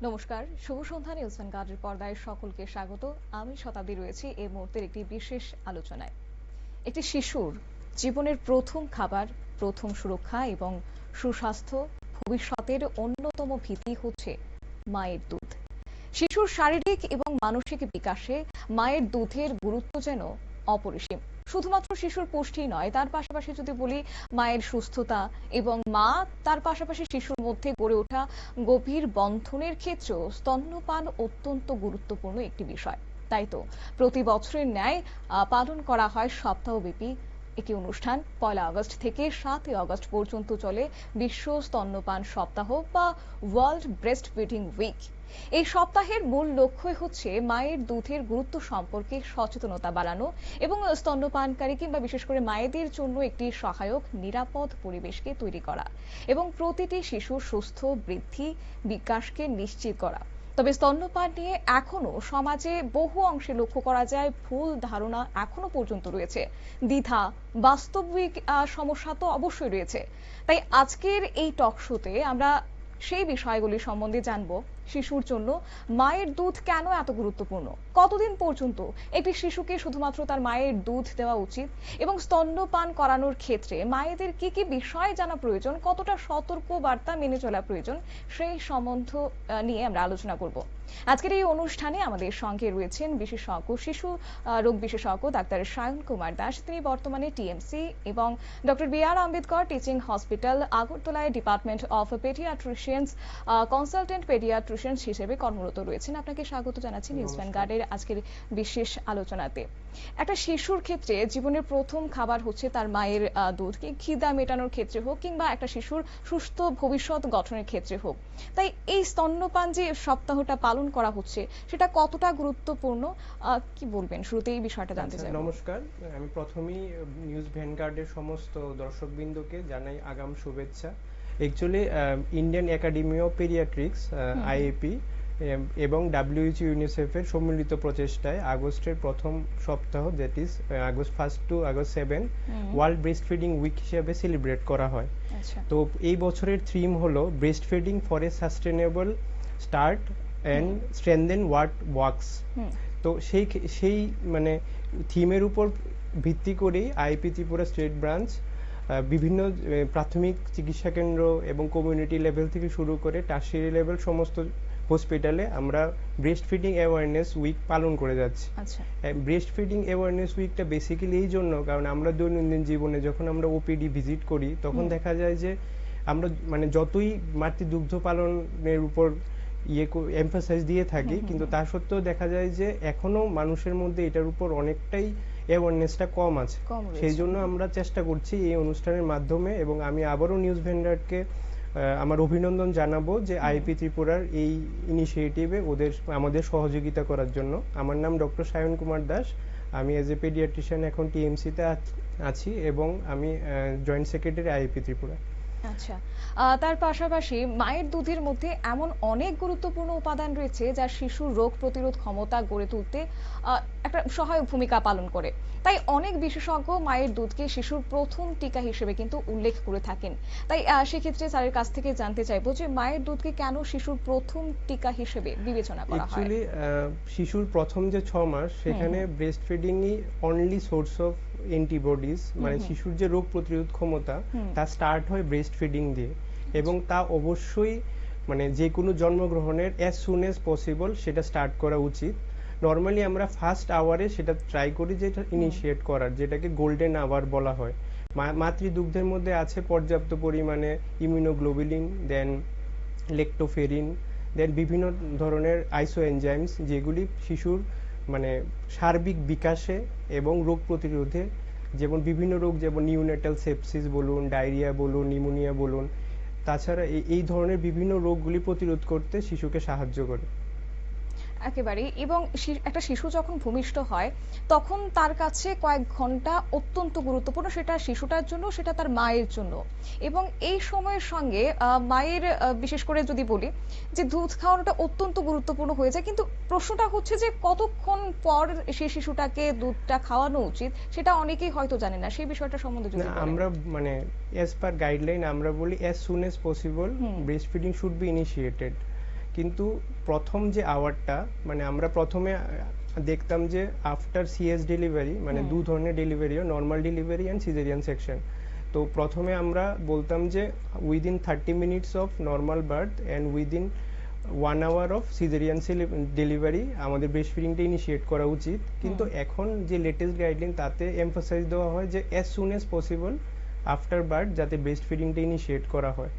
নমস্কার, শুভ সন্ধ্যা। নিউজ ভ্যানগার্ডের পর্দায় সকলকে স্বাগত। আমি শতাব্দী রয়েছি এই মুহূর্তের একটি বিশেষ আলোচনায়। একটি শিশুর জীবনের প্রথম খাবার, প্রথম সুরক্ষা এবং সুস্বাস্থ্য ভবিষ্যতের অন্যতম ভিত্তি হচ্ছে মায়ের দুধ। শিশুর শারীরিক এবং মানসিক বিকাশে মায়ের দুধের গুরুত্ব যেন অপরিসীম। শুধুমাত্র শিশুর পুষ্টি নয়, তার পাশাপাশি যদি বলি মায়ের সুস্থতা এবং মা তার পাশাপাশি শিশুর মধ্যে গড়ে ওঠা গভীর বন্ধনের ক্ষেত্রেও স্তন্যপান অত্যন্ত গুরুত্বপূর্ণ একটি বিষয়। তাই তো প্রতি বছরের ন্যায় পালন করা হয় সপ্তাহব্যাপী একটি অনুষ্ঠান। 1 আগস্ট থেকে 7 আগস্ট পর্যন্ত চলে বিশ্ব স্তন্যপান সপ্তাহ বা ওয়ার্ল্ড ব্রেস্ট ফিডিং উইক। এই সপ্তাহের মূল লক্ষ্যই হচ্ছে মায়ের দুধের গুরুত্ব সম্পর্কে সচেতনতা বাড়ানো এবং স্তন্যপানকারী কিংবা বিশেষ করে মায়েদের জন্য একটি সহায়ক নিরাপদ পরিবেশকে তৈরি করা এবং প্রতিটি শিশুর সুস্থ বৃদ্ধি বিকাশকে নিশ্চিত করা। তবে স্তন্যপান নিয়ে এখনো সমাজে বহু অংশে লক্ষ্য করা যায় ভুল ধারণা এখনো পর্যন্ত রয়েছে, দ্বিধা, বাস্তবিক সমস্যা তো অবশ্যই রয়েছে। তাই আজকের এই টক শোতে আমরা সেই বিষয়গুলি সম্বন্ধে জানবো। শিশুর জন্য মায়ের দুধ কেন এত গুরুত্বপূর্ণ, কতদিন পর্যন্ত একটি শিশুকে শুধুমাত্র তার মায়ের দুধ দেওয়া উচিত এবং স্তন্যপান করানোর ক্ষেত্রে মায়েদের কি কি বিষয় জানা প্রয়োজন, কতটা সতর্ক বার্তা মেনে চলা প্রয়োজন, সেই সম্বন্ধ নিয়ে আমরা আলোচনা করব। আজকের এই অনুষ্ঠানে আমাদের সঙ্গে রয়েছেন বিশেষজ্ঞ শিশু রোগ বিশেষজ্ঞ ডাক্তার সায়ন কুমার দাস। তিনি বর্তমানে টিএমসি এবং doctor B.R.. Ambedkar teaching hospital আগরতলায় ডিপার্টমেন্ট অফ পেডিয়াট্রিশিয়ান্স কনসালটেন্ট পেডিয়াট্রিশিয়ান্স হিসেবে কর্মরত রয়েছেন। আপনাকে স্বাগত জানাচ্ছি নিউজ ভ্যানগার্ডের আজকের বিশেষ আলোচনাতে। একটা শিশুর ক্ষেত্রে জীবনের প্রথম খাবার হচ্ছে তার মায়ের দুধ, খিদা মেটানোর ক্ষেত্রে হোক কিংবা একটা শিশুর সুস্থ ভবিষ্যৎ গঠনের ক্ষেত্রে হোক। তাই এই স্তন্যপান যে সপ্তাহটা পালন করা হচ্ছে সেটা কতটা গুরুত্বপূর্ণ, কি বলবেন? শুরুতে এই বিষয়টা জানতে চাই। নমস্কার, আমি প্রথমেই নিউজ ভ্যানগার্ডের সমস্ত দর্শকবৃন্দকে জানাই আগাম শুভেচ্ছা। Actually Indian Academy of Pediatrics IAP এবং ডাব্লিউএইচও ইউনিসেফের সম্মিলিত প্রচেষ্টায় আগস্টের প্রথম সপ্তাহ, that is August 1 to August 7 world breastfeeding week হিসেবে সেলিব্রেট করা হয়। তো এই বছরের থিম হলো breastfeeding for a sustainable start and strengthen what works. তো সেই মানে থিমের উপর ভিত্তি করেই আইপি ত্রিপুরা স্টেট ব্রাঞ্চ বিভিন্ন প্রাথমিক চিকিৎসা কেন্দ্র এবং কমিউনিটি লেভেল থেকে শুরু করে টার্সিয়ারি লেভেল সমস্ত হসপিটালে আমরা ব্রেস্ট ফিডিং অ্যাওয়ারনেস উইক পালন করে যাচ্ছি। ব্রেস্ট ফিডিং অ্যাওয়ারনেস উইকটা বেসিক্যালি এই জন্য, কারণ আমরা দৈনন্দিন জীবনে যখন আমরা ওপিডি ভিজিট করি তখন দেখা যায় যে আমরা মানে যতই মাতৃদুগ্ধ পালনের উপর এমফাসাইজ দিয়ে থাকি, কিন্তু তা সত্ত্বেও দেখা যায় যে এখনো মানুষের মধ্যে এটার উপর অনেকটাই অ্যাওয়ারনেসটা কম আছে। সেই জন্য আমরা চেষ্টা করছি এই অনুষ্ঠানের মাধ্যমে, এবং আমি আবারও নিউজ ভেন্ডারকে আমার অভিনন্দন জানাবো যে আইপি ত্রিপুরার এই ইনিশিয়েটিভে আমাদের সহযোগিতা করার জন্য। আমার নাম ডক্টর সায়ন কুমার দাস। আমি এজ এ পেডিয়াট্রিশিয়ান এখন টিএমসিতে আছি এবং আমি জয়েন্ট সেক্রেটারি আইপি ত্রিপুরা। আচ্ছা, তার পাশাপাশি মায়ের দুধের মধ্যে এমন অনেক গুরুত্বপূর্ণ উপাদান রয়েছে যা শিশুর রোগ প্রতিরোধ ক্ষমতা গড়ে তুলতে একটা সহায়ক ভূমিকা পালন করে। তাই অনেক বিশেষজ্ঞ মায়ের দুধকে শিশুর প্রথম টিকা হিসেবে কিন্তু উল্লেখ করে থাকেন। তাই সেক্ষেত্রে স্যারের কাছ থেকে জানতে চাইবো যে মায়ের দুধকে কেন শিশুর প্রথম টিকা হিসেবে বিবেচনা করা হয়? অ্যাকচুয়ালি শিশুর প্রথম যে 6 মাস সেখানে ব্রেস্ট ফিডিংই অনলি সোর্স অফ অ্যান্টিবডিজ, মানে শিশুর যে রোগ প্রতিরোধ ক্ষমতা তা স্টার্ট হয় ব্রেস্ট ফিডিং দিয়ে, এবং তা অবশ্যই মানে যে কোনো জন্মগ্রহণের অ্যাজ সুন অ্যাজ পসিবল সেটা স্টার্ট করা উচিত। নর্মালি আমরা ফার্স্ট আওয়ারে সেটা ট্রাই করি যেটা ইনিশিয়েট করার, যেটাকে গোল্ডেন আওয়ার বলা হয়। মাতৃদুগ্ধের মধ্যে আছে পর্যাপ্ত পরিমাণে ইমিউনোগ্লোবুলিন, দেন লেকটোফেরিন, দেন বিভিন্ন ধরনের আইসো এনজাইমস, যেগুলি শিশুর মানে সার্বিক বিকাশে এবং রোগ প্রতিরোধে, যেমন বিভিন্ন রোগ যেমন নিউনেটাল সেপসিস বলুন, ডায়রিয়া বলুন, নিউমোনিয়া বলুন, তাছাড়া এই ধরনের বিভিন্ন রোগগুলি প্রতিরোধ করতে শিশুকে সাহায্য করে। একেবারেই। এবং একটা শিশু যখন ভূমিষ্ঠ হয় তখন তার কাছে কয়েক ঘন্টা অত্যন্ত গুরুত্বপূর্ণ, সেটা শিশুটার জন্য, সেটা তার মায়ের জন্য। এবং এই সময়ের সঙ্গে মায়ের বিশেষ করে যদি বলি যে দুধ খাওয়ানোটা অত্যন্ত গুরুত্বপূর্ণ হয়ে যায়, কিন্তু প্রশ্নটা হচ্ছে যে কতক্ষণ পর সেই শিশুটাকে দুধটা খাওয়ানো উচিত সেটা অনেকেই হয়তো জানে না। সেই বিষয়টা সম্বন্ধে যদি আমরা মানে অ্যাজ পার গাইডলাইন আমরা বলি as soon as possible breast feeding should be initiated. কিন্তু প্রথম যে আওয়ারটা মানে আমরা প্রথমে দেখতাম যে আফটার সিএস ডেলিভারি মানে দু ধরনের delivery, normal delivery and caesarean section. তো প্রথমে আমরা বলতাম যে within 30 minutes of normal birth and within 1 hour of caesarean delivery আমাদের ব্রেস্ট ফিডিংটা ইনিশিয়েট করা উচিত। কিন্তু এখন যে লেটেস্ট গাইডলাইন তাতে এমফাসাইজ দেওয়া হয় যে as soon as possible after birth যাতে ব্রেস্ট ফিডিংটা ইনিশিয়েট করা হয়।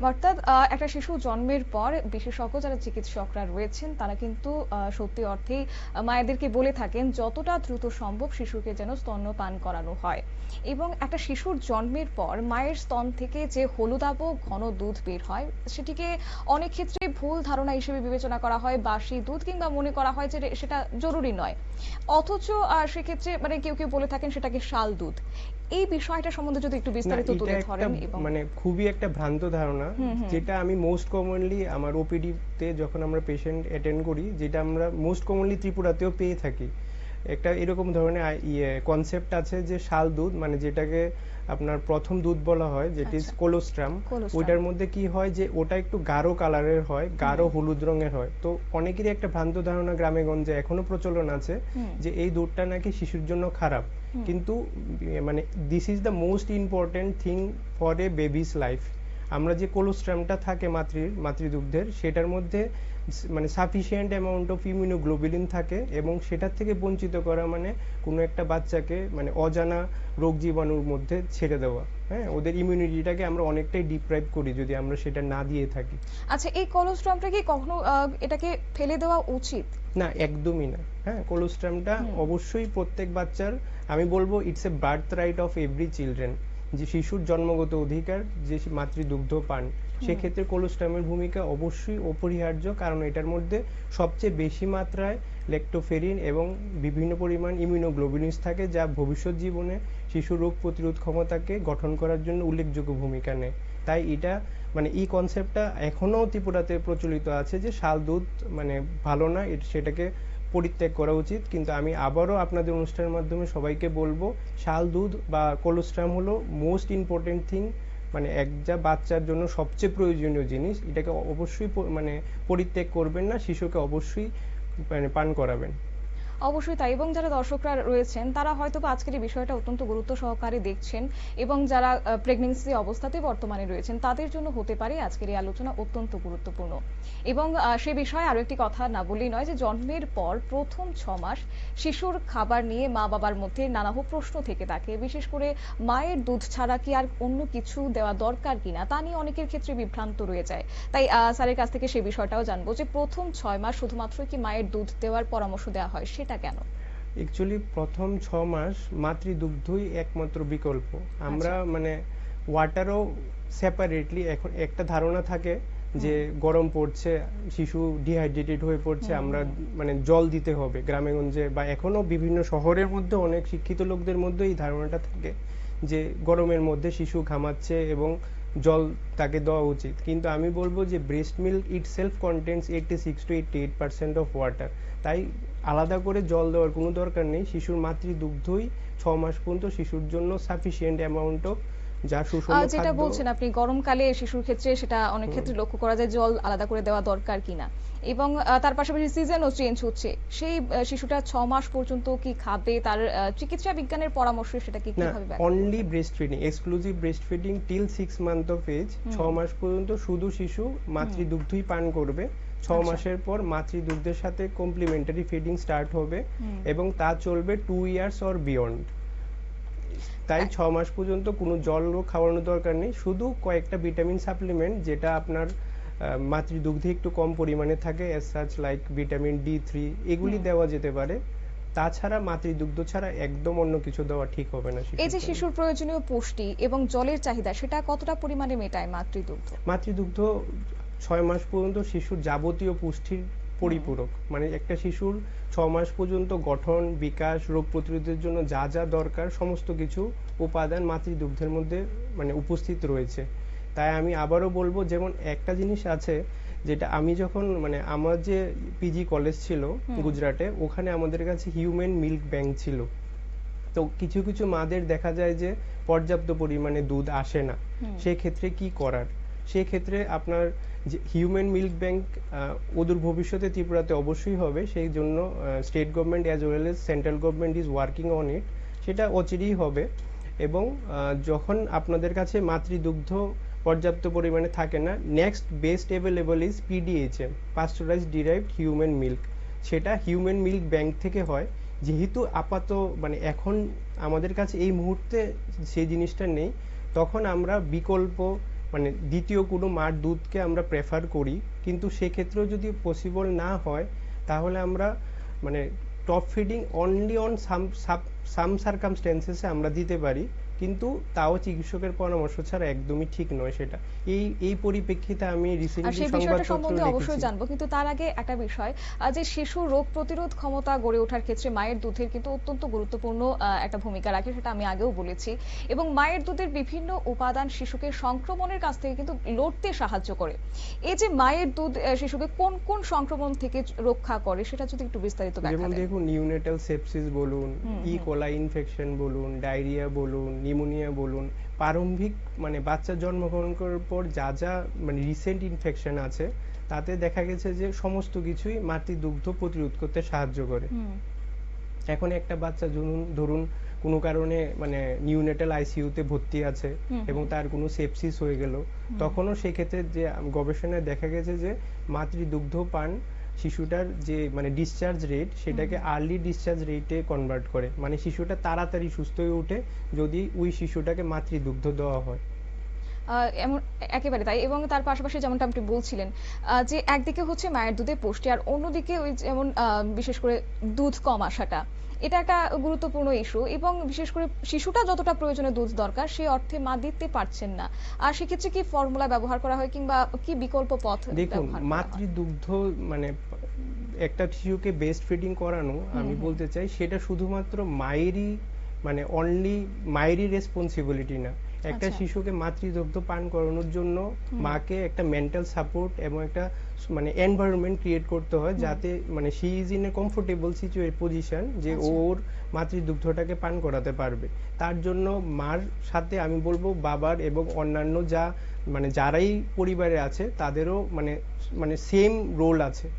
অর্থাৎ একটা শিশু জন্মের পর বিশেষজ্ঞ যারা চিকিৎসকরা রয়েছেন তারা কিন্তু সত্যি অর্থেই মায়েদেরকে বলে থাকেন যতটা দ্রুত সম্ভব শিশুকে যেন স্তন্যপান করানো হয়। এবং একটা শিশুর জন্মের পর মায়ের স্তন থেকে যে হলুদাভ ঘন দুধ বের হয় সেটিকে অনেক ক্ষেত্রে ভুল ধারণা হিসেবে বিবেচনা করা হয় বাসি দুধ, কিংবা মনে করা হয় যে সেটা জরুরি নয়। অথচ সেক্ষেত্রে মানে কেউ কেউ বলে থাকেন সেটাকে শাল দুধ। এই বিষয়টা সম্বন্ধে যদি একটু বিস্তারিত তুলে ধরেন। এবং মানে খুবই একটা ভ্রান্ত ধারণা, যেটা আমি মোস্ট কমনলি আমার ওপিডি তে যখন আমরা পেশেন্ট অ্যাটেন্ড করি, যেটা আমরা মোস্ট কমনলি ত্রিপুরাতেও পেয়ে থাকি। একটা এরকম ধরনের কনসেপ্ট আছে যে শাল দুধ মানে যেটাকে আপনার প্রথম দুধ বলা হয়, যেটি ইজ কোলোস্ট্রাম। ওইটার মধ্যে কি হয় যে ওটা একটু গাঢ় কালারের হয়, গাঢ় হলুদ রঙের হয়। তো অনেকেরই একটা ভ্রান্ত ধারণা গ্রামে গঞ্জে এখনো প্রচলন আছে যে এই দুধটা নাকি শিশুর জন্য খারাপ। কিন্তু মানে this is the most important thing for a babies life. আমরা যে কোলোস্ট্রামটা থাকে মাতৃদুগ্ধের, সেটার মধ্যে মানে সাফিসিয়েন্ট অ্যামাউন্ট অফ ইমিউনোগ্লোবুলিন থাকে, এবং সেটার থেকে বঞ্চিত করা মানে কোনো একটা বাচ্চাকে মানে অজানা রোগ জীবাণুর মধ্যে ছেড়ে দেওয়া। হ্যাঁ, ওদের ইমিউনিটিটাকে আমরা অনেকটাই ডিপ্রাইভ করি যদি আমরা সেটা না দিয়ে থাকি। আচ্ছা, এই কোলোস্ট্রামটা কি কখনো এটাকে ফেলে দেওয়া উচিত? না, একদমই না। হ্যাঁ, কোলোস্ট্রামটা অবশ্যই প্রত্যেক বাচ্চার, আমি বলবো it's a birth right of every children, যে শিশুর জন্মগত অধিকার যে মাতৃদুগ্ধ পান। সেক্ষেত্রে কোলোস্ট্রামের ভূমিকা অবশ্যই অপরিহার্য, কারণ এটার মধ্যে সবচেয়ে বেশি মাত্রায় ল্যাক্টোফেরিন এবং বিভিন্ন পরিমাণ ইমিউনোগ্লোবুলিনস থাকে, যা ভবিষ্যৎ জীবনে শিশুর রোগ প্রতিরোধ ক্ষমতাকে গঠন করার জন্য উল্লেখযোগ্য ভূমিকা নেয়। তাই এটা মানে এই কনসেপ্টটা এখনো ত্রিপুরাতে প্রচলিত আছে যে শাল দুধ মানে ভালো না, সেটাকে পরিত্যাগ করা উচিত। কিন্তু আমি আবারও আপনাদের অনুষ্ঠানের মাধ্যমে সবাইকে বলবো, শাল দুধ বা কোলোস্ট্রাম হলো মোস্ট ইম্পর্টেন্ট থিং, মানে একটা বাচ্চার জন্য সবচেয়ে প্রয়োজনীয় জিনিস। এটাকে অবশ্যই মানে পরিত্যাগ করবেন না, শিশুকে অবশ্যই মানে পান করাবেন। অবশ্যই তাই। এবং যারা দর্শকরা রয়েছেন তারা হয়তো আজকের এই বিষয়টা অত্যন্ত গুরুত্ব সহকারে দেখছেন, এবং যারা প্রেগন্যান্সি অবস্থাতে বর্তমানে রয়েছেন তাদের জন্য হতে পারে আজকের এই আলোচনা অত্যন্ত গুরুত্বপূর্ণ। এবং সে বিষয়ে আরো একটি কথা না বললেই নয় যে জন্মের পর প্রথম 6 মাস শিশুর খাবার নিয়ে মা বাবার মধ্যে নানাহ প্রশ্ন থেকে থাকে। বিশেষ করে মায়ের দুধ ছাড়া কি আর অন্য কিছু দেওয়া দরকার কিনা তা নিয়ে অনেকের ক্ষেত্রে বিভ্রান্ত রয়ে যায়। তাই স্যারের কাছ থেকে সেই বিষয়টাও জানবো যে প্রথম 6 মাস শুধুমাত্র কি মায়ের দুধ দেওয়ার পরামর্শ দেওয়া হয়, সেটা কেন? অ্যাকচুয়ালি প্রথম 6 মাস মাতৃদুগ্ধই একমাত্র বিকল্প। আমরা মানে ওয়াটারও সেপারেটলি, এখন একটা ধারণা থাকে যে গরম পড়ছে, শিশু ডিহাইড্রেটেড হয়ে পড়ছে, আমরা মানে জল দিতে হবে গ্রামে গঞ্জে, বা এখনো বিভিন্ন শহরের মধ্যে অনেক শিক্ষিত লোকদের মধ্যে এই ধারণাটা থাকে যে গরমের মধ্যে শিশু ঘামাচ্ছে এবং জল তাকে দেওয়া উচিত। কিন্তু আমি বলবো যে breast milk itself contents 86 to 88% of water. তাই আলাদা করে জল দেওয়ার কোনো দরকার নেই। শিশুর মাতৃদুগ্ধই 6 মাস পর্যন্ত শিশুর জন্য সাফিসিয়েন্ট অ্যামাউন্ট অফ যা সুষম খাদ্য। যেটা বলছেন আপনি গরমকালে শিশুর ক্ষেত্রে সেটা অনেক ক্ষেত্রে লক্ষ্য করা যায় জল আলাদা করে দেওয়া দরকার কিনা। এবং তার পাশাপাশি সিজনও চেঞ্জ হচ্ছে, সেই শিশুটা 6 মাস পর্যন্ত কি খাবে, তার চিকিৎসা বিজ্ঞানের পরামর্শ সেটা কি কিভাবে ব্যাখ্যা করবেন? Only breast feeding, exclusive breast feeding till 6 month of age. 6 মাস পর্যন্ত শুধু শিশু মাতৃদুগ্ধই পান করবে। 6 মাসের পর মাতৃদুগ্ধের সাথে কমপ্লিমেন্টারি ফিডিং স্টার্ট হবে এবং তা চলবে 2 ইয়ার্স অর বিয়ন্ড। তাই 6 মাস পর্যন্ত কোনো জলও খাওয়ানোর দরকার নেই, শুধু কয়েকটা ভিটামিন সাপ্লিমেন্ট যেটা আপনার মাতৃদুগ্ধে একটু কম পরিমাণে থাকে, age such like vitamin D3, এগুলি দেওয়া যেতে পারে। তাছাড়া মাতৃদুগ্ধ ছাড়া একদম অন্য কিছু দেওয়া ঠিক হবে না। এই যে শিশুর প্রয়োজনীয় পুষ্টি এবং জলের চাহিদা সেটা কতটা পরিমাণে মেটায় মাতৃদুগ্ধ? মাতৃদুগ্ধ 6 মাস পর্যন্ত শিশুর যাবতীয় পুষ্টির পরিপূরক। মানে একটা শিশুর 6 মাস পর্যন্ত গঠন, বিকাশ, রোগ প্রতিরোধের জন্য যা যা দরকার সমস্ত কিছু উপাদান মাতৃদুগ্ধের মধ্যে মানে উপস্থিত রয়েছে। তাই আমি আবারও বলবো, যেমন একটা জিনিস আছে যেটা আমি যখন মানে আমার যে পিজি কলেজ ছিল গুজরাটে, ওখানে আমাদের কাছে হিউম্যান মিল্ক ব্যাংক ছিল। তো কিছু কিছু মাদের দেখা যায় যে পর্যাপ্ত পরিমাণে দুধ আসে না, সেক্ষেত্রে কি করার? সেক্ষেত্রে আপনার যে হিউম্যান মিল্ক ব্যাংক অদূর ভবিষ্যতে ত্রিপুরাতে অবশ্যই হবে, সেই জন্য state government as well age central government is working on it. সেটা অচিরেই হবে। এবং যখন আপনাদের কাছে মাতৃদুগ্ধ পর্যাপ্ত পরিমাণে থাকে না, next best available is PDHM, pasteurised derived human milk. সেটা হিউম্যান মিল্ক ব্যাংক থেকে হয়। যেহেতু মানে এখন আমাদের কাছে এই মুহূর্তে সেই জিনিসটা নেই, তখন আমরা বিকল্প মানে দ্বিতীয় কোনো মার দুধকে আমরা প্রেফার করি। কিন্তু সেক্ষেত্রেও যদি পসিবল না হয়, তাহলে আমরা মানে top feeding only on some সার্কামস্ট্যান্সেসে আমরা দিতে পারি, কিন্তু তাও চিকিৎসকের পরামর্শ ছাড়া একদমই ঠিক নয় সেটা। এই পরিপ্রেক্ষিতে আমি আর রিসেন্টলি সেই বিষয়টা সংবাদপত্র সম্বন্ধে অবশ্যই দেখেছি। জানবো, কিন্তু তার আগে একটা বিষয়, যে শিশু রোগ প্রতিরোধ ক্ষমতা গড়ে ওঠার ক্ষেত্রে মায়ের দুধের কিন্তু অত্যন্ত গুরুত্বপূর্ণ একটা ভূমিকা রাখে, সেটা আমি আগেও বলেছি। এবং মায়ের দুধের বিভিন্ন উপাদান শিশুকে সংক্রমণের কাছ থেকে কিন্তু লড়তে সাহায্য করে। এই যে মায়ের দুধ শিশুকে কোন কোন সংক্রমণ থেকে রক্ষা করে, সেটা যদি একটু বিস্তারিত ব্যাখ্যা যেমন দেন। দেখুন, নিউনেটাল সেপসিস বলুন, কোলাই ইনফেকশন বলুন, ডায়রিয়া বলুন, নিউমোনিয়া বলুন, প্রারম্ভিক মানে বাচ্চা জন্মগ্রহণ করার পর যা যা মানে রিসেন্ট ইনফেকশন আছে, তাতে দেখা গেছে যে সমস্ত কিছুই মাতৃদুগ্ধ প্রতিরোধ করতে সাহায্য করে। এখন একটা বাচ্চা ধরুন কোনো কারণে মানে নিউনেটাল আইসিইউতে ভর্তি আছে এবং তার কোনো সেপসিস হয়ে গেল, তখনও সেক্ষেত্রে যে গবেষণায় দেখা গেছে যে মাতৃদুগ্ধ পান শিশুটার যে মানে ডিসচার্জ রেট, সেটাকে আর্লি ডিসচার্জ রেটে কনভার্ট করে। মানে শিশুটা তাড়াতাড়ি সুস্থ হয়ে ওঠে যদি ওই শিশুটাকে মাতৃদুগ্ধ দেওয়া হয়। এমন একেবারে তাই। এবং তার পাশাপাশি যেমনটা আপনি বলছিলেন, যে একদিকে হচ্ছে মায়ের দুধে পুষ্টি, আর অন্যদিকে ওই যেমন বিশেষ করে দুধ কম আসাটা, এটা একটা গুরুত্বপূর্ণ ইস্যু। এবং বিশেষ করে শিশুটা যতটা প্রয়োজনে দুধ দরকার, সেই অর্থে মা দিতে পারছেন না। আর সেক্ষেত্রে কি ফর্মুলা ব্যবহার করা হয়, কিংবা কি বিকল্প পথ দেখুন, ব্যবহার করা হয়? মাতৃদুগ্ধ মানে একটা শিশুকে বেস্ট ফিডিং করানো, আমি বলতে চাই সেটা শুধুমাত্র মায়েরই মানে অনলি মায়েরই রেসপন্সিবিলিটি না। একটা শিশুকে মাতৃদুগ্ধ পান করানোর জন্য মাকে একটা মেন্টাল সাপোর্ট এবং একটা মানে এনভায়রনমেন্ট ক্রিয়েট করতে হয়, যাতে মানে she is in a comfortable position যে ওর মাতৃদুগ্ধটাকে পান করাতে পারবে। তার জন্য মার সাথে আমি বলবো বাবার এবং অন্যান্য মানে যারাই পরিবারে আছে তাদেরও মানে মানে সেম রোল আছে।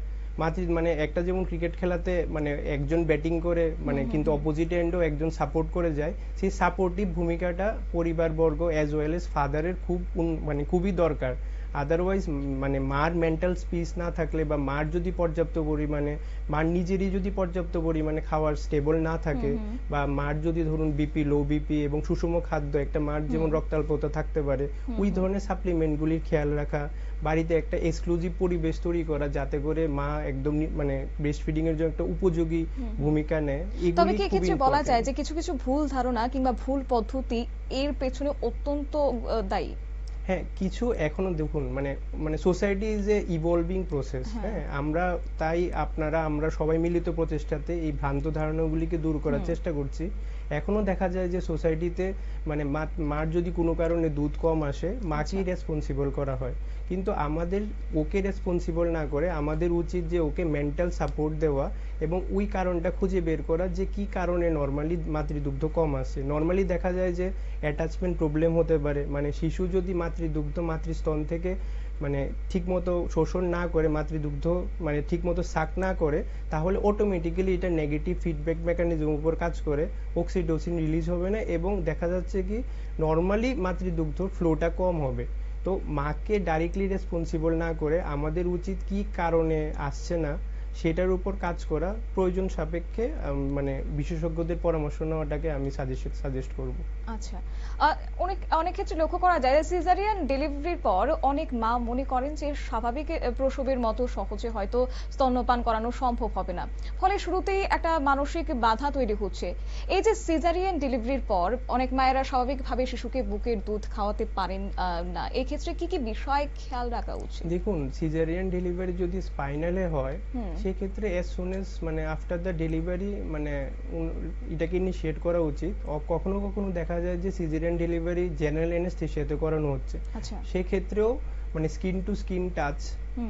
মানে একটা যেমন ক্রিকেট খেলাতে মানে একজন ব্যাটিং করে মানে কিন্তু অপোজিট এন্ডও একজন সাপোর্ট করে যায়, সেই সাপোর্টিভ ভূমিকাটা পরিবারবর্গ অ্যাজ ওয়েল এজ ফাদারের মানে খুবই দরকার। আদারওয়াইজ মানে মার মেন্টাল স্পিস না থাকলে, বা মার যদি পর্যাপ্ত পরিমাণে মার নিজেরই যদি পর্যাপ্ত পরিমাণে খাওয়ার স্টেবল না থাকে, বা মার যদি ধরুন লো বিপি এবং সুষম খাদ্য, একটা মার যেমন রক্তাল্পতা থাকতে পারে, ওই ধরনের সাপ্লিমেন্টগুলির খেয়াল রাখা, বাড়িতে একটা এক্সক্লুসিভ পরিবেশ তৈরি করা যাতে করে মা একদম মানে ব্রেস্ট ফিডিং এর জন্য একটা উপযোগী ভূমিকা নেয়। তবে কি ক্ষেত্রে বলা যায় যে কিছু কিছু ভুল ধারণা কিংবা ভুল পদ্ধতি এর পেছনে অত্যন্ত দায়ী? হ্যাঁ, কিছু এখনো দেখুন মানে মানে society is a evolving process. হ্যাঁ, আমরা সবাই মিলিত প্রচেষ্টাতে এই ভ্রান্ত ধারণাগুলিকে দূর করার চেষ্টা করছি। এখনো দেখা যায় যে সোসাইটিতে মানে মার যদি কোনো কারণে দুধ কম আসে, মাকেই রেসপন্সিবল করা হয়। কিন্তু আমাদের ওকে রেসপন্সিবল না করে আমাদের উচিত যে ওকে মেন্টাল সাপোর্ট দেওয়া এবং ওই কারণটা খুঁজে বের করা যে কি কারণে নর্মালি মাতৃদুগ্ধ কম আসে। নর্মালি দেখা যায় যে অ্যাটাচমেন্ট প্রবলেম হতে পারে, মানে শিশু যদি মাতৃস্তন থেকে মানে ঠিকমতো শোষণ না করে, মাতৃদুগ্ধ মানে ঠিকমতো সাক না করে, তাহলে অটোমেটিক্যালি এটা নেগেটিভ ফিডব্যাক মেকানিজম উপর কাজ করে, অক্সিটোসিন রিলিজ হবে না এবং দেখা যাচ্ছে কি নর্মালি মাতৃদুগ্ধ ফ্লোটা কম হবে। তো মাকে ডাইরেক্টলি রেসপন্সিবল না করে আমাদের উচিত কি কারণে আসছে না সেটার উপর কাজ করা, প্রয়োজন সাপেক্ষে মানে বিশেষজ্ঞদের পরামর্শ নেওয়াটাকে আমি সাজেস্ট করব। আচ্ছা, অনেক ক্ষেত্রে লক্ষ্য করা যায় সিজারিয়ান ডেলিভারির পর অনেক মা মনে করেন যে স্বাভাবিক প্রসবের মতো সহজে হয়তো স্তন্যপান করানো সম্ভব হবে না, ফলে শুরুতেই একটা মানসিক বাধা তৈরি হচ্ছে। এই যে সিজারিয়ান ডেলিভারির পর অনেক মায়েরা স্বাভাবিকভাবে শিশুকে বুকের দুধ খাওয়াতে পারেন না, এই ক্ষেত্রে কি কি বিষয় খেয়াল রাখা উচিত? দেখুন, সিজারিয়ান ডেলিভারি যদি স্পাইনালে হয়, সেক্ষেত্রে এজ সুন এজ মানে আফটার দ্য ডেলিভারি মানে এটাকে ইনিশিয়েট করা উচিত। কখনো কখনো দেখা যায় যে সিজারিয়ান ডেলিভারি জেনারেল অ্যানেস্থেসিয়াতে করানো হচ্ছে, সেক্ষেত্রেও মানে স্কিন টু স্কিন টাচ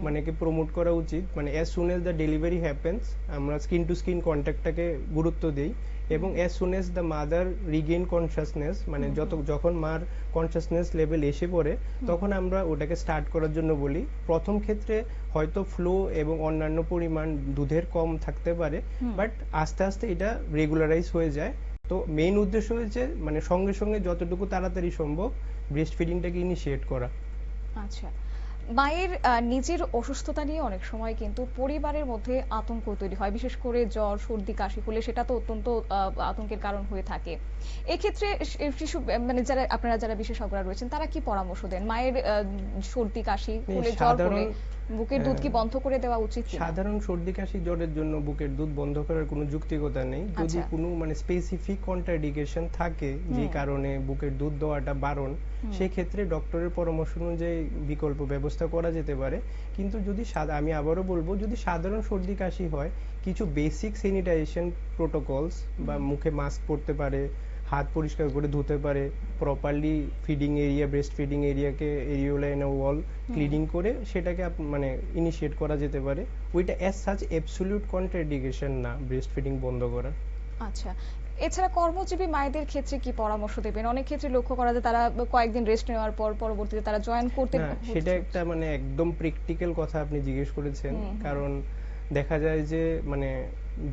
মানে কি প্রমোট করা উচিত, মানে as soon as the delivery happens আমরা স্কিন টু স্কিন কন্ট্যাক্টটাকে গুরুত্ব দেই, এবং as soon as the mother Regain consciousness, মানে যখন মার কনসিয়াসনেস লেভেল এসে পড়ে তখন আমরা ওটাকে স্টার্ট করার জন্য বলি। প্রথম ক্ষেত্রে হয়তো ফ্লো এবং অন্যান্য পরিমাণ দুধের কম থাকতে পারে, বাট আস্তে আস্তে এটা রেগুলারাইজ হয়ে যায়। তো মেইন উদ্দেশ্য হয়েছে মানে সঙ্গে সঙ্গে যতটুকু তাড়াতাড়ি সম্ভব ব্রেস্ট ফিডিংটাকে ইনিশিয়েট করা। আচ্ছা, মায়ের নিজের অসুস্থতা নিয়ে অনেক সময় কিন্তু পরিবারের মধ্যে আতঙ্ক তৈরি হয়, বিশেষ করে জ্বর সর্দি কাশি হলে সেটা তো অত্যন্ত আতঙ্কের কারণ হয়ে থাকে। এক্ষেত্রে শিশু মানে আপনারা যারা বিশেষজ্ঞরা রয়েছেন তারা কি পরামর্শ দেন? মায়ের সর্দি কাশি হলে, জ্বর হলে বুকের দুধ কি বন্ধ করে দেওয়া উচিত কিনা? সাধারণ সর্দি কাশি জ্বরের জন্য বুকের দুধ বন্ধ করার কোনো যৌক্তিকতা নেই। যদি কোনো মানে স্পেসিফিক কন্ট্রাইন্ডিকেশন থাকে যে কারণে বুকের দুধ দেওয়াটা বারণ, সেই ক্ষেত্রে ডক্টরের পরামর্শ অনুযায়ী বিকল্প ব্যবস্থা করা যেতে পারে। কিন্তু যদি আমি আবারও বলবো, যদি সাধারণ সর্দি কাশি হয়, কিছু বেসিক স্যানিটাইজেশন প্রোটোকলস বা মুখে মাস্ক পরতে পারে, হাত পরিষ্কার করে ধুতে পারে, properly feeding area, breastfeeding এরিয়াকে এরিওলা এন্ড ওয়াল ক্লিনিং করে সেটাকে মানে ইনিশিয়েট করা যেতে পারে। ওইটা অ্যাজ সাচ অ্যাবসলিউট কন্ট্রাইন্ডিকেশন না ব্রেস্ট ফিডিং বন্ধ করার। আচ্ছা, এছাড়া কর্মজীবী মায়েদের ক্ষেত্রে কি পরামর্শ দেবেন? অনেক ক্ষেত্রে লক্ষ্য করা যায় তারা কয়েকদিন রেস্ট নেওয়ার পর পরবর্তীতে তারা জয়েন করতে সেটা একটা মানে একদম প্র্যাকটিক্যাল কথা আপনি জিজ্ঞেস করেছেন। কারণ দেখা যায় যে মানে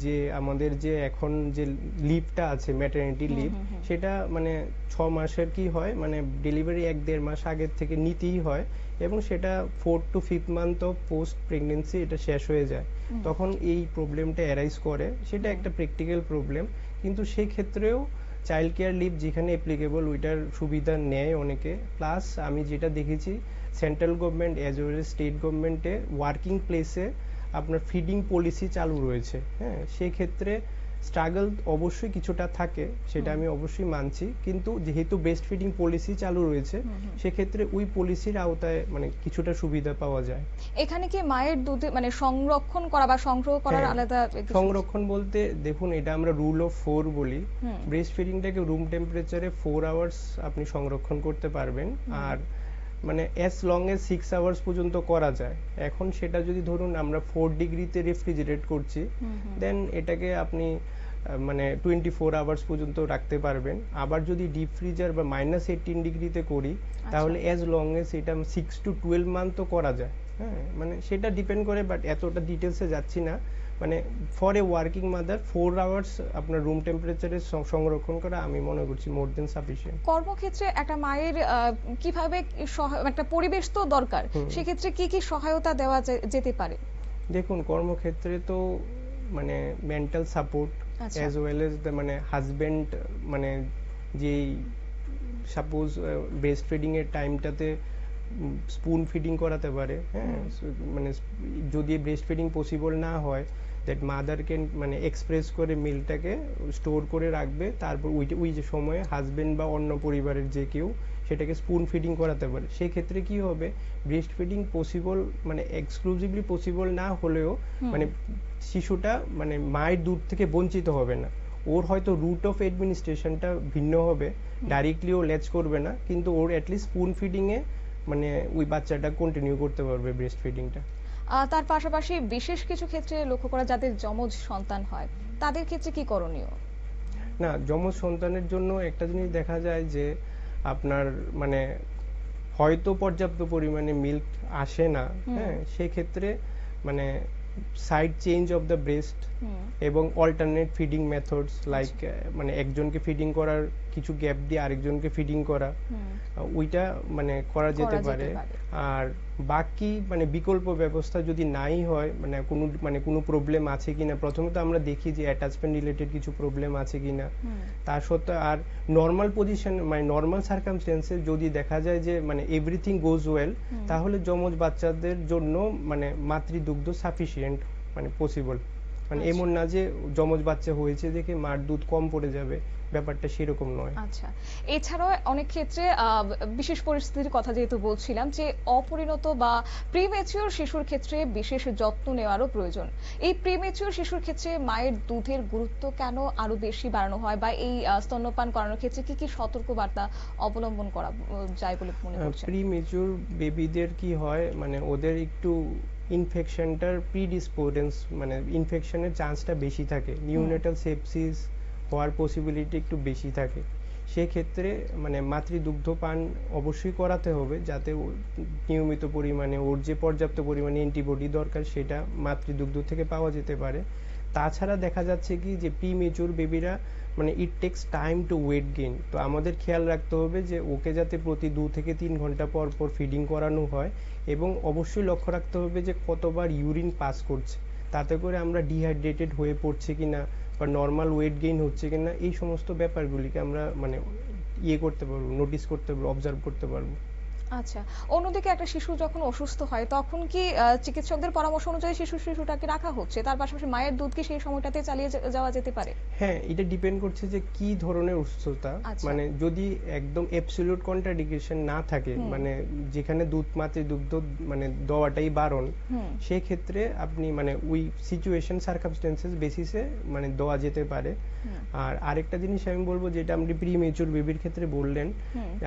যে আমাদের যে এখন যে লিভটা আছে ম্যাটারনিটি লিভ, সেটা মানে 6 মাসের কি হয় মানে ডেলিভারি 1-1.5 মাস আগের থেকে নিতেই হয়, এবং সেটা 4 to 5 month of post pregnancy এটা শেষ হয়ে যায়। তখন এই প্রবলেমটা অ্যারাইজ করে, সেটা একটা প্র্যাকটিক্যাল প্রবলেম। কিন্তু সেই ক্ষেত্রেও চাইল্ড কেয়ার লিভ যেখানে অ্যাপ্লিকেবল ওইটার সুবিধা নেয় অনেকে। প্লাস আমি যেটা দেখেছি central government as well as state গভর্নমেন্টে ওয়ার্কিং প্লেসে আপনার ফিডিং পলিসি চালু রয়েছে। হ্যাঁ, সেই ক্ষেত্রে স্ট্রাগল অবশ্যই কিছুটা থাকে, সেটা আমি অবশ্যই মানছি, কিন্তু যেহেতু ব্রেস্ট ফিডিং পলিসি চালু রয়েছে সেক্ষেত্রে ওই পলিসির আওতায় মানে কিছুটা সুবিধা পাওয়া যায়। এখানে কি মায়ের দুধ মানে সংরক্ষণ করা বা সংগ্রহ করার আলাদা? সংরক্ষণ বলতে দেখুন, এটা আমরা রুল অফ 4 বলি। ব্রেস্ট ফিডিংটাকে রুম টেম্পারেচারে 4 আওয়ার্স আপনি সংরক্ষণ করতে পারবেন, আর মানে অ্যাজ লং এজ 6 আওয়ার্স পর্যন্ত করা যায়। এখন সেটা যদি ধরুন আমরা 4 ডিগ্রিতে রেফ্রিজারেট করছি, দেন এটাকে আপনি মানে 24 আওয়ার্স পর্যন্ত রাখতে পারবেন। আবার যদি ডিপ ফ্রিজার বা -18 ডিগ্রিতে করি তাহলে অ্যাজ লং এজ এটা 6 to 12 মান্থও করা যায়। হ্যাঁ, মানে সেটা ডিপেন্ড করে, বাট এতটা ডিটেলসে যাচ্ছি না। মানে for a working mother 4 hours আপনার রুম টেম্পারেচারে সংরক্ষণ করা আমি মনে করছি মোর দেন সাফিসিয়েন্ট। কর্মক্ষেত্রে একটা মায়ের কিভাবে একটা পরিবেশ তো দরকার, সেক্ষেত্রে কি কি সহায়তা দেওয়া যেতে পারে? দেখুন, কর্মক্ষেত্রে তো মানে mental support as well as the মানে হাজবেন্ড, মানে যেই সাপোজ ব্রেস্ট ফিডিং এর টাইমটাতে স্পুন ফিডিং করাতে পারে। হ্যাঁ, মানে যদি ব্রেস্ট ফিডিং পসিবল না হয়, দ্যাট মাদার ক্যান মানে এক্সপ্রেস করে মিলটাকে স্টোর করে রাখবে, তারপর ওই যে সময়ে হাজবেন্ড বা অন্য পরিবারের যে কেউ সেটাকে স্পুন ফিডিং করাতে পারে। সেই ক্ষেত্রে কি হবে, ব্রেস্ট ফিডিং পসিবল মানে এক্সক্লুসিভলি পসিবল না হলেও মানে শিশুটা মানে মায়ের দুধ থেকে বঞ্চিত হবে না। ওর হয়তো রুট অফ অ্যাডমিনিস্ট্রেশনটা ভিন্ন হবে, ডাইরেক্টলি ও ল্যাচ করবে না, কিন্তু ওর অ্যাটলিস্ট স্পুন ফিডিং এ মানে ওই বাচ্চাটা কন্টিনিউ করতে পারবে ব্রেস্ট ফিডিংটা। তার পাশাপাশি বিশেষ কিছু ক্ষেত্রে লক্ষ্য করা যাদের যমজ সন্তান হয় তাদের ক্ষেত্রে কি করণীয়? না, যমজ সন্তানের জন্য একটা জিনিস দেখা যায় যে আপনার মানে হয়তো পর্যাপ্ত পরিমাণে মিল্ক আসে না। হ্যাঁ, সেই ক্ষেত্রে মানে side change of the breast এবং অল্টারনেট ফিডিং মেথডস লাইক মানে একজনকে ফিডিং করার কিছু গ্যাপ দিয়ে আরেকজনকে ফিডিং করা, ওইটা মানে করা যেতে পারে। আর বাকি মানে বিকল্প ব্যবস্থা যদি নাই হয়, মানে কোনো প্রবলেম আছে কিনা, প্রথমে তো আমরা দেখি যে অ্যাটাচমেন্ট রিলেটেড কিছু প্রবলেম আছে কিনা। তার সত্ত্বেও আর নর্মাল পজিশন মানে নর্মাল সার্কামস্টেন্সে যদি দেখা যায় যে মানে এভরিথিং গোজ ওয়েল, তাহলে যমজ বাচ্চাদের জন্য মানে মাতৃদুগ্ধ সাফিসিয়েন্ট মানে পসিবল। মানে আচ্ছা। এমন না যে যমজ বাচ্চা হয়েছে দেখে মার দুধ কম পড়ে যাবে, ব্যাপারটা সেরকম নয়। আচ্ছা, এছাড়াও অনেক ক্ষেত্রে বিশেষ পরিস্থিতির কথা যেহেতু বলছিলাম যে অপরিণত বা প্রিম্যাচিওর শিশুর ক্ষেত্রে বিশেষ যত্ন নেওয়ারও প্রয়োজন। এই প্রিম্যাচিওর শিশুর ক্ষেত্রে মায়ের দুধের গুরুত্ব কেন আরো বেশি বাড়ানো হয়, বা এই স্তন্যপান করানোর ক্ষেত্রে কি কি সতর্কবার্তা অবলম্বন করা যায় বলে মনে করছেন? প্রি মেচুর বেবিদের কি হয়, মানে ওদের একটু ইনফেকশনটার প্রিডিসপোজেন্স, মানে ইনফেকশনের চান্সটা বেশি থাকে, নিউনেটাল সেপসিস হওয়ার পসিবিলিটি একটু বেশি থাকে। সেক্ষেত্রে মানে মাতৃদুগ্ধ পান অবশ্যই করাতে হবে, যাতে নিয়মিত পরিমাণে ওর যে পর্যাপ্ত পরিমাণে অ্যান্টিবডি দরকার সেটা মাতৃদুগ্ধ থেকে পাওয়া যেতে পারে। তাছাড়া দেখা যাচ্ছে কি যে প্রি মেচুর বেবিরা মানে it takes time to weight gain, তো আমাদের খেয়াল রাখতে হবে যে ওকে যাতে প্রতি 2 থেকে 3 ঘন্টা পর পর ফিডিং করানো হয়, এবং অবশ্যই লক্ষ্য রাখতে হবে যে কতবার ইউরিন পাস করছে, তাতে করে আমরা ডিহাইড্রেটেড হয়ে পড়ছে কিনা বা নর্মাল ওয়েট গেইন হচ্ছে কিনা, এই সমস্ত ব্যাপারগুলিকে আমরা মানে করতে পারবো, নোটিস করতে পারবো, অবজার্ভ করতে পারবো। আচ্ছা, অন্যদিকে একটা শিশু যখন অসুস্থ হয় তখন কি চিকিৎসকদের পরামর্শ অনুযায়ী শিশুটাকে রাখা হচ্ছে, তার পাশাপাশি মায়ের দুধ কি সেই সময়টাতে চালিয়ে যাওয়া যেতে পারে? হ্যাঁ, এটা ডিপেন্ড করছে যে কি ধরনের অসুস্থতা। আচ্ছা। মানে যদি একদম অ্যাবসলিউট কন্ট্রাডিকেশন না থাকে, মানে যেখানে মাতৃদুগ্ধ মানে দেওয়াটাই বারণ, সেই ক্ষেত্রে আপনি মানে ওই সিচুয়েশন সার্কামস্টেন্সেস বেসিসে মানে দেওয়া যেতে পারে। আর আরেকটা জিনিস আমি বলবো, যেটা আপনি প্রি মেচুর বেবির ক্ষেত্রে বললেন,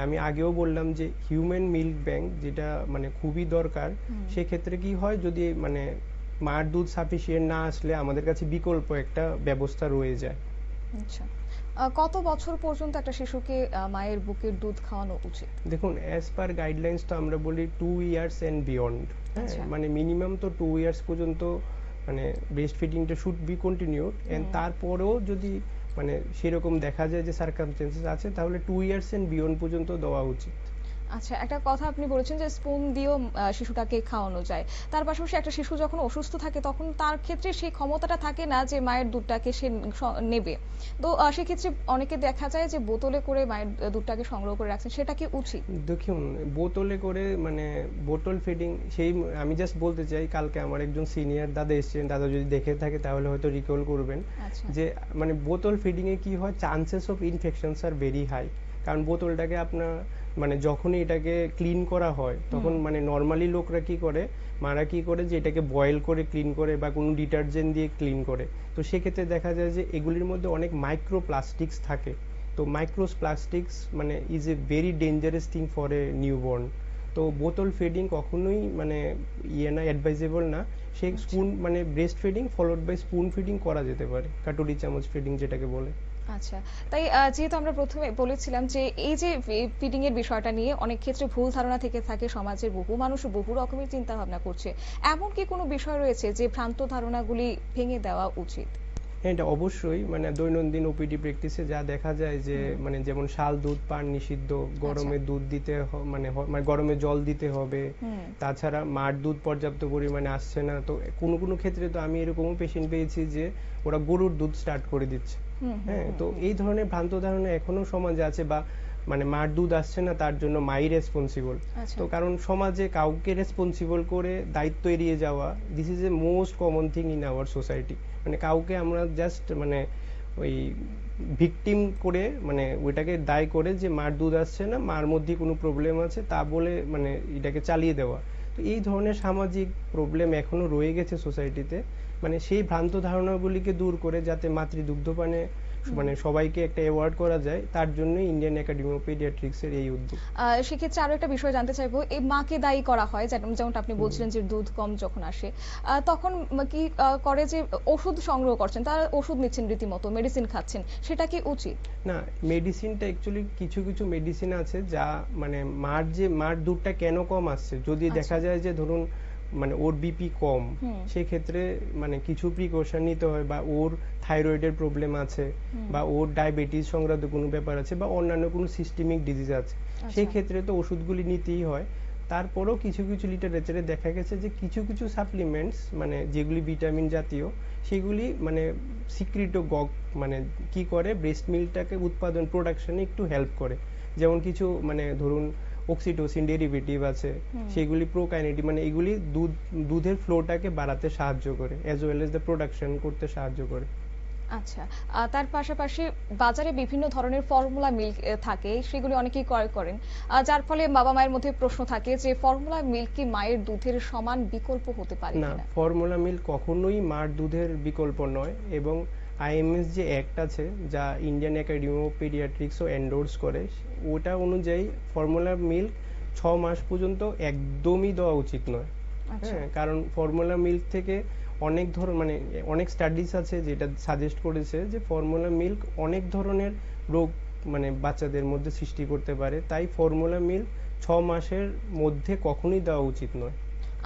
আমি আগেও বললাম যে হিউম্যান মিল্ক ব্যাংক যেটা মানে খুবই দরকার। সেক্ষেত্রে কি হয়, যদি মানে মার দুধ সাফিসিয়েন্ট না আসলে আমাদের কাছে বিকল্প একটা ব্যবস্থা রয়ে যায়। আচ্ছা, কত বছর পর্যন্ত একটা শিশুকে মায়ের বুকের দুধ খাওয়ানো উচিত? দেখুন, অ্যাজ পার গাইডলাইন্স তো আমরা বলি 2 ইয়ার্স এন্ড বিয়ন্ড। হ্যাঁ, আচ্ছা। মানে মিনিমাম তো 2 ইয়ার্স পর্যন্ত মানে ব্রেস্ট ফিডিংটা শুড বি কন্টিনিউড, এন্ড তারপরেও যদি মানে সেরকম দেখা যায় যে সার্কামস্টেন্সেস আছে, তাহলে 2 ইয়ার্স এন্ড বিয়ন্ড পর্যন্ত দেওয়া উচিত। আচ্ছা, একটা কথা আপনি বলেছেন যে স্পুন দিয়েও শিশুটাকে খাওয়ানো যায়। তার পাশাপাশি একটা শিশু যখন অসুস্থ থাকে তখন তার ক্ষেত্রে সেই ক্ষমতাটা থাকে না যে মায়ের দুধটাকে সে নেবে। তো সেক্ষেত্রে অনেকে দেখা যায় যে বোতলে করে মায়ের দুধটাকে সংগ্রহ করে রাখছেন, সেটা কি উচিত? দেখুন, বোতলে করে মানে বোতল ফিডিং, সেই আমি জাস্ট বলতে চাই, কালকে আমার একজন সিনিয়র দাদা এসেছেন, দাদা যদি দেখে থাকে তাহলে হয়তো রিকল করবেন আচ্ছা। যে মানে বোতল ফিডিং এ কি হয়, chances of infections are very high. কারণ বোতলটাকে আপনার মানে যখনই এটাকে ক্লিন করা হয় তখন মানে নর্মালি লোকরা কি করে, মারা কি করে যে এটাকে বয়েল করে ক্লিন করে বা কোনো ডিটারজেন্ট দিয়ে ক্লিন করে, তো সেক্ষেত্রে দেখা যায় যে এগুলির মধ্যে অনেক মাইক্রোপ্লাস্টিক্স থাকে। তো মাইক্রোপ্লাস্টিক্স মানে is a very dangerous thing for a newborn. তো বোতল ফিডিং কখনোই মানে না, অ্যাডভাইজেবল না। সেই স্পুন মানে breast feeding followed by spoon feeding করা যেতে পারে, কাটুরি চামচ ফিডিং যেটাকে বলে। আচ্ছা, তাই যেহেতু আমরা প্রথমে বলেছিলাম যে এই যে ফিডিং এর বিষয়টা নিয়ে অনেক ক্ষেত্রে ভুল ধারণা থেকে থাকে, সমাজের বহু মানুষ বহু রকমের চিন্তা ভাবনা করছে, এমন কি কোনো বিষয় রয়েছে যে ভ্রান্ত ধারণাগুলি ভেঙে দেওয়া উচিত? হ্যাঁ, এটা অবশ্যই মানে দৈনন্দিন ওপিডি প্র্যাকটিসে যা দেখা যায় যে মানে যেমন শাল দুধ পান নিষিদ্ধ, গরমে দুধ দিতে মানে গরমে জল দিতে হবে, তাছাড়া মার দুধ পর্যাপ্ত পরিমাণে আসছে না, তো কোনো কোনো ক্ষেত্রে তো আমি এরকমও পেশেন্ট পেয়েছি যে ওরা গরুর দুধ স্টার্ট করে দিচ্ছে। হ্যাঁ, তো এই ধরনের ভ্রান্ত ধারণা এখনো সমাজে আছে, বা মানে মার দুধ আসছে না তার জন্য মাই রেসপন্সিবল। তো কারণ সমাজে কাউকে রেসপন্সিবল করে দায়িত্ব এড়িয়ে যাওয়া, this is a most common thing in our society. মানে কাউকে আমরা জাস্ট মানে ওই ভিকটিম করে মানে ওইটাকে দায় করে যে মার দুধ আসছে না, মার মধ্যে কোনো প্রবলেম আছে তা বলে মানে এটাকে চালিয়ে দেওয়া। তো এই ধরনের সামাজিক প্রবলেম এখনো রয়ে গেছে সোসাইটিতে। মানে সেই ভ্রান্ত ধারণাগুলিকে দূর করে যাতে মাতৃদুগ্ধপানে মানে সবাইকে একটা অ্যাওয়ার্ড করা যায়, তার জন্য ইন্ডিয়ান একাডেমি অফ পেডিয়াট্রিক্স এর এই উদ্যোগ। সেক্ষেত্রে আরো একটা বিষয় জানতে চাইবো, এই মাকে দায়ী করা হয় যেমনটা আপনি বলছিলেন যে দুধ কম যখন আসে তখন কি করে যে ওষুধ সংগ্রহ করছেন, তার ওষুধ নিচ্ছেন, রীতিমতো মেডিসিন খাচ্ছেন, সেটা কি উচিত? না, মেডিসিনটা অ্যাকচুয়ালি কিছু কিছু মেডিসিন আছে যা মানে মার দুধটা কেন কম আসছে, যদি দেখা যায় যে ধরুন মানে ওর বিপি কম, সেক্ষেত্রে মানে কিছু প্রিকশন নিতে হয়, বা ওর থাইরয়েডের প্রবলেম আছে, বা ওর ডায়াবেটিস সংক্রান্ত কোনো ব্যাপার আছে, বা অন্যান্য কোনো সিস্টেমিক ডিজিজ আছে, সেই ক্ষেত্রে তো ওষুধগুলি নিতেই হয়। তারপরেও কিছু কিছু লিটারেচারে দেখা গেছে যে কিছু কিছু সাপ্লিমেন্টস মানে যেগুলি ভিটামিন জাতীয়, সেগুলি মানে গগ মানে কি করে ব্রেস্ট মিল্কটাকে উৎপাদন প্রোডাকশনে একটু হেল্প করে। যেমন কিছু মানে ধরুন অক্সিটোসিন ডেরিভেটিভ আছে, সেগুলি প্রোকাইনেটিক, মানে এগুলি দুধের ফ্লোটাকে বাড়াতে সাহায্য করে, as well as the production করতে সাহায্য করে। আচ্ছা, তার পাশাপাশি বাজারে বিভিন্ন ধরনের ফর্মুলা মিল্ক থাকে, সেগুলি অনেকেই ক্রয় করেন, যার ফলে বাবা মায়ের মধ্যে প্রশ্ন থাকে যে ফর্মুলা মিল্ক কি মায়ের দুধের সমান বিকল্প হতে পারে না, কিনা? ফর্মুলা মিল্ক কখনোই মার দুধের বিকল্প নয়, এবং আইএমএস যে অ্যাক্ট আছে, যা ইন্ডিয়ান একাডেমি অফ পেডিয়াট্রিক্সও এন্ডোর্স করে, ওটা অনুযায়ী ফর্মুলা মিল্ক 6 মাস পর্যন্ত একদমই দেওয়া উচিত নয়। আচ্ছা। হ্যাঁ, কারণ ফর্মুলা মিল্ক থেকে মানে অনেক স্টাডিজ আছে যেটা সাজেস্ট করেছে যে ফর্মুলা মিল্ক অনেক ধরনের রোগ মানে বাচ্চাদের মধ্যে সৃষ্টি করতে পারে, তাই ফর্মুলা মিল্ক 6 মাসের মধ্যে কখনোই দেওয়া উচিত নয়।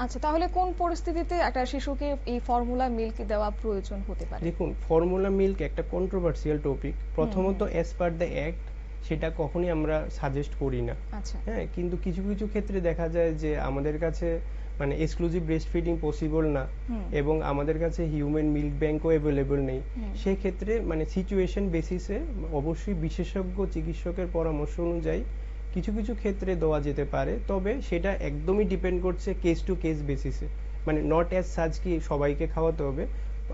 আচ্ছা, তাহলে কোন পরিস্থিতিতে একটা শিশুকে এই ফর্মুলা মিল্ক দেওয়া প্রয়োজন হতে পারে? দেখুন, ফর্মুলা মিল্ক একটা কন্ট্রোভার্সিয়াল টপিক। প্রথমত অ্যাজ পার দ্য অ্যাক্ট সেটা কখনোই আমরা সাজেস্ট করি না। আচ্ছা। হ্যাঁ, কিন্তু কিছু কিছু ক্ষেত্রে দেখা যায় যে আমাদের কাছে মানে এক্সক্লুসিভ ব্রেস্ট ফিডিং পসিবল না, এবং আমাদের কাছে হিউম্যান মিল্ক ব্যাংকও অ্যাভেলেবল নেই। সেক্ষেত্রে মানে সিচুয়েশন বেসিসে অবশ্যই বিশেষজ্ঞ চিকিৎসকের পরামর্শ অনুযায়ী কিছু কিছু ক্ষেত্রে দেওয়া যেতে পারে, তবে সেটা একদমই ডিপেন্ড করছে কেস টু কেস বেসিসে, মানে নট অ্যাজ সাজ কি সবাইকে খাওয়াতে হবে।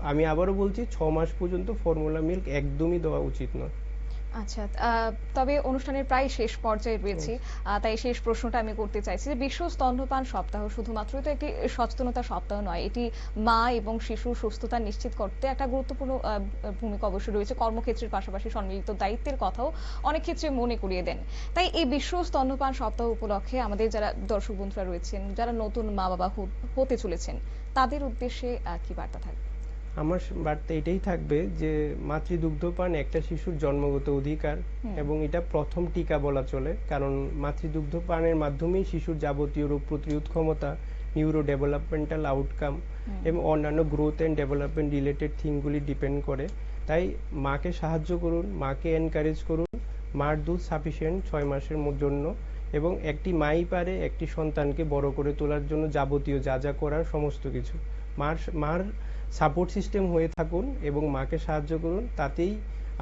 আমি আবারও বলছি, 6 মাস পর্যন্ত ফর্মুলা মিল্ক একদমই দেওয়া উচিত নয়। আচ্ছা, তবে অনুষ্ঠানের প্রায় শেষ পর্যায়ে রয়েছে, তাই শেষ প্রশ্নটা আমি করতে চাইছি যে বিশ্ব স্তন্যপান সপ্তাহ শুধুমাত্রই তো একটি সচেতনতা সপ্তাহ নয়, এটি মা এবং শিশুর সুস্থতা নিশ্চিত করতে একটা গুরুত্বপূর্ণ ভূমিকা অবশ্যই রয়েছে। কর্মক্ষেত্রের পাশাপাশি সম্মিলিত দায়িত্বের কথাও অনেক ক্ষেত্রে মনে করিয়ে দেন। তাই এই বিশ্ব স্তন্যপান সপ্তাহ উপলক্ষে আমাদের যারা দর্শক বন্ধুরা রয়েছেন, যারা নতুন মা বাবা হতে চলেছেন, তাদের উদ্দেশ্যে কি বার্তা থাকবে? আমার বার্তা এটাই থাকবে যে মাতৃদুগ্ধপান একটা শিশুর জন্মগত অধিকার, এবং এটা প্রথম টিকা বলা চলে, কারণ মাতৃদুগ্ধপানের মাধ্যমেই শিশুর যাবতীয় রোগ প্রতিরোধ ক্ষমতা, নিউরো ডেভেলপমেন্টাল আউটকাম এবং অন্যান্য গ্রোথ অ্যান্ড ডেভেলপমেন্ট রিলেটেড থিংগুলি ডিপেন্ড করে। তাই মাকে সাহায্য করুন, মাকে এনকারেজ করুন, মার দুধ সাফিসিয়েন্ট 6 মাসের জন্য, এবং একটি মাই পারে একটি সন্তানকে বড় করে তোলার জন্য যাবতীয় যা যা করার সমস্ত কিছু। মার সাপোর্ট সিস্টেম হয়ে থাকুন এবং মাকে সাহায্য করুন। তাতেই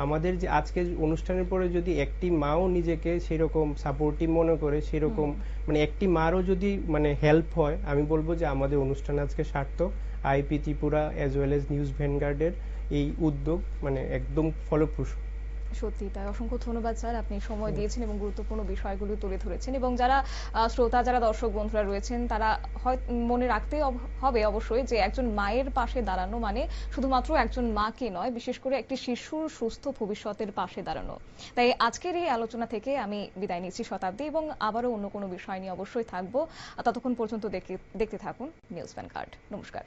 আমাদের যে আজকের অনুষ্ঠানের পরে যদি একটি মাও নিজেকে সেরকম সাপোর্টিভ মনে করে, সেরকম মানে একটি মারও যদি মানে হেল্প হয়, আমি বলবো যে আমাদের অনুষ্ঠান আজকে সার্থক। IP Tripura as well as news ভ্যানগার্ডের এই উদ্যোগ মানে একদম ফলপ্রসূ। সত্যি তাই, অসংখ্য ধন্যবাদ স্যার, আপনি সময় দিয়েছেন এবং গুরুত্বপূর্ণ বিষয়গুলো তুলে ধরেছেন, এবং যারা শ্রোতা, যারা দর্শক বন্ধুরা রয়েছেন, তারা হয় মনে রাখতে হবে অবশ্যই যে একজন মায়ের পাশে দাঁড়ানো মানে শুধুমাত্র একজন মাকে নয়, বিশেষ করে একটি শিশুর সুস্থ ভবিষ্যতের পাশে দাঁড়ানো। তাই আজকের এই আলোচনা থেকে আমি বিদায় নিচ্ছি শতাব্দী, এবং আবারও অন্য কোনো বিষয় নিয়ে অবশ্যই থাকবো। ততক্ষণ পর্যন্ত দেখতে থাকুন নিউজ ভ্যানগার্ড। নমস্কার।